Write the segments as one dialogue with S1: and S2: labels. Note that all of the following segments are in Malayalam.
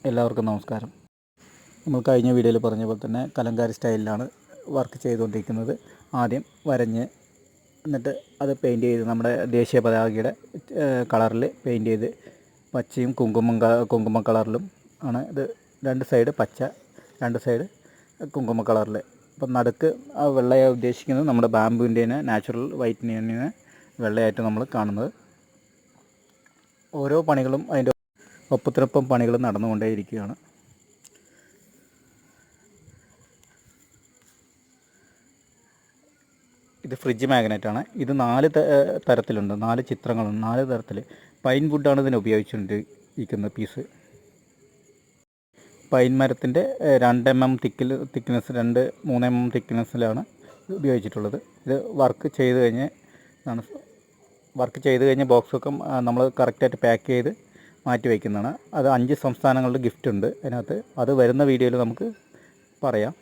S1: എല്ലാവർക്കും നമസ്കാരം. നമ്മൾ കഴിഞ്ഞ വീഡിയോയിൽ പറഞ്ഞ പോലെ തന്നെ കലങ്കാരി സ്റ്റൈലിലാണ് വർക്ക് ചെയ്തുകൊണ്ടിരിക്കുന്നത്. ആദ്യം വരഞ്ഞ് എന്നിട്ട് അത് പെയിൻറ്റ് ചെയ്ത് നമ്മുടെ ദേശീയ പതാകയുടെ കളറിൽ പെയിൻറ്റ് ചെയ്ത് പച്ചയും കുങ്കുമ കളറിലും ആണ് ഇത്. രണ്ട് സൈഡ് പച്ച, രണ്ട് സൈഡ് കുങ്കുമ കളറിൽ. അപ്പം നടുക്ക് ആ വെള്ളയാണ് ഉദ്ദേശിക്കുന്നത്. നമ്മുടെ ബാമ്പുവിൻ്റെ നാച്ചുറൽ വൈറ്റിനെ വെള്ളയായിട്ട് നമ്മൾ കാണുന്നത്. ഓരോ പണികളും അതിൻ്റെ ഒപ്പത്തിനൊപ്പം പണികൾ നടന്നുകൊണ്ടേയിരിക്കുകയാണ്. ഇത് ഫ്രിഡ്ജ് മാഗ്നറ്റാണ്. ഇത് 4 തരത്തിലുണ്ട്, 4 ചിത്രങ്ങളുണ്ട്, 4 തരത്തിൽ. പൈൻ വുഡാണ് ഇതിന് ഉപയോഗിച്ചുകൊണ്ടിരിക്കുന്ന പീസ്. പൈൻ മരത്തിൻ്റെ 2 mm തിക്നെസ്, 2-3 mm തിക്നെസ്സിലാണ് ഉപയോഗിച്ചിട്ടുള്ളത്. ഇത് വർക്ക് ചെയ്ത് കഴിഞ്ഞ് ബോക്സൊക്കെ നമ്മൾ കറക്റ്റായിട്ട് പാക്ക് ചെയ്ത് മാറ്റി വയ്ക്കുന്നതാണ്. അത് 5 സംസ്ഥാനങ്ങളുടെ ഗിഫ്റ്റ് ഉണ്ട് അതിനകത്ത്. അത് വരുന്ന വീഡിയോയിൽ നമുക്ക് പറയാം.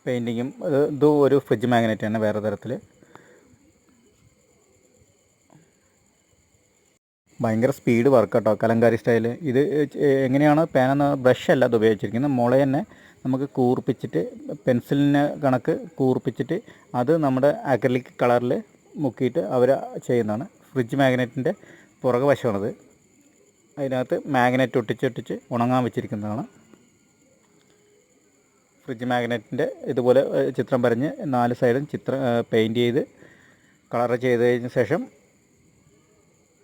S1: പെയിൻറ്റിങ്ങും ഇതും ഒരു ഫ്രിഡ്ജ് മാഗ്നറ്റ് തന്നെ, വേറെ തരത്തിൽ. ഭയങ്കര സ്പീഡ് വർക്ക് കേട്ടോ കലങ്കാരി സ്റ്റൈല്. ഇത് എങ്ങനെയാണ് പേന ബ്രഷ് അല്ല അത് ഉപയോഗിച്ചിരിക്കുന്നത്. മുള തന്നെ നമുക്ക് കൂർപ്പിച്ചിട്ട്, പെൻസിലിനെ കണക്ക് കൂർപ്പിച്ചിട്ട് അത് നമ്മുടെ അക്രിലിക് കളറിൽ മുക്കിയിട്ട് അവർ ചെയ്യുന്നതാണ്. ഫ്രിഡ്ജ് മാഗ്നറ്റിൻ്റെ പുറകെ വശമാണത്. അതിനകത്ത് മാഗ്നറ്റ് ഒട്ടിച്ച് ഉണങ്ങാൻ വെച്ചിരിക്കുന്നതാണ്. ഫ്രിഡ്ജ് മാഗ്നറ്റിൻ്റെ ഇതുപോലെ ചിത്രം വരഞ്ഞ് 4 സൈഡും പെയിൻറ്റ് ചെയ്ത് കളർ ചെയ്ത് കഴിഞ്ഞ ശേഷം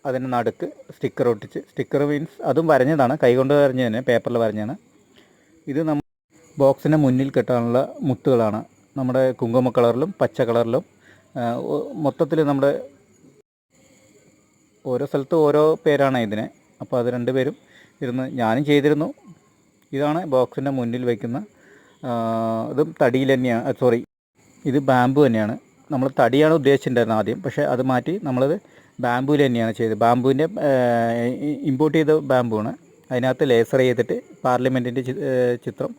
S1: അതിന് നടുക്ക് സ്റ്റിക്കർ ഒട്ടിച്ച്, സ്റ്റിക്കർ മീൻസ് അതും വരഞ്ഞതാണ്, കൈകൊണ്ട് വരഞ്ഞ് തന്നെ, പേപ്പറിൽ വരഞ്ഞാണ്. ഇത് നമ്മൾ ബോക്സിന് മുന്നിൽ കെട്ടാനുള്ള മുത്തുകളാണ്. നമ്മുടെ കുങ്കുമ കളറിലും പച്ച കളറിലും മൊത്തത്തിൽ നമ്മുടെ ഓരോ സ്ഥലത്തും ഓരോ പേരാണ് ഇതിന്. അപ്പോൾ അത് 2 പേരും ഇരുന്ന് ഞാനും ചെയ്തിരുന്നു. ഇതാണ് ബോക്സിൻ്റെ മുന്നിൽ വയ്ക്കുന്ന. ഇതും തടിയിൽ തന്നെയാണ്, ഇത് ബാമ്പു തന്നെയാണ്. നമ്മൾ തടിയാണ് ഉദ്ദേശിച്ചിട്ടുണ്ടായിരുന്നത് ആദ്യം, പക്ഷേ അത് മാറ്റി നമ്മളത് ബാമ്പുവിൽ തന്നെയാണ് ചെയ്തത്. ബാമ്പുവിൻ്റെ ഇമ്പോർട്ട് ചെയ്ത ബാമ്പുവാണ്. അതിനകത്ത് ലേസർ ചെയ്തിട്ട് പാർലമെൻറ്റിൻ്റെ ചിത്രം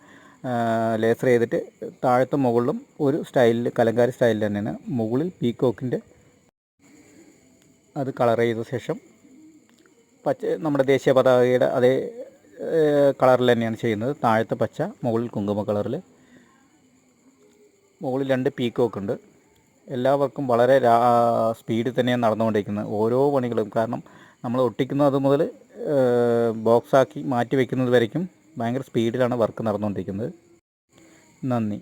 S1: ലേസർ ചെയ്തിട്ട് താഴത്തും മുകളിലും ഒരു സ്റ്റൈലിൽ, കലങ്കാരി സ്റ്റൈലിൽ തന്നെയാണ്. മുകളിൽ പീക്കോക്കിൻ്റെ അത് കളർ ചെയ്ത ശേഷം നമ്മുടെ ദേശീയ പതാകയുടെ അതേ കളറിൽ തന്നെയാണ് ചെയ്യുന്നത്. താഴത്തെ പച്ച, മുകളിൽ കുങ്കുമ കളറിൽ. മുകളിൽ 2 പീക്കോക്കുണ്ട്. എല്ലാവർക്കും വളരെ സ്പീഡിൽ തന്നെയാണ് നടന്നുകൊണ്ടിരിക്കുന്നത് ഓരോ പണികളും. കാരണം നമ്മൾ ഒട്ടിക്കുന്നത് മുതൽ ബോക്സാക്കി മാറ്റി വയ്ക്കുന്നത് വരയ്ക്കും ഭയങ്കര സ്പീഡിലാണ് വർക്ക് നടന്നുകൊണ്ടിരിക്കുന്നത്. നന്ദി.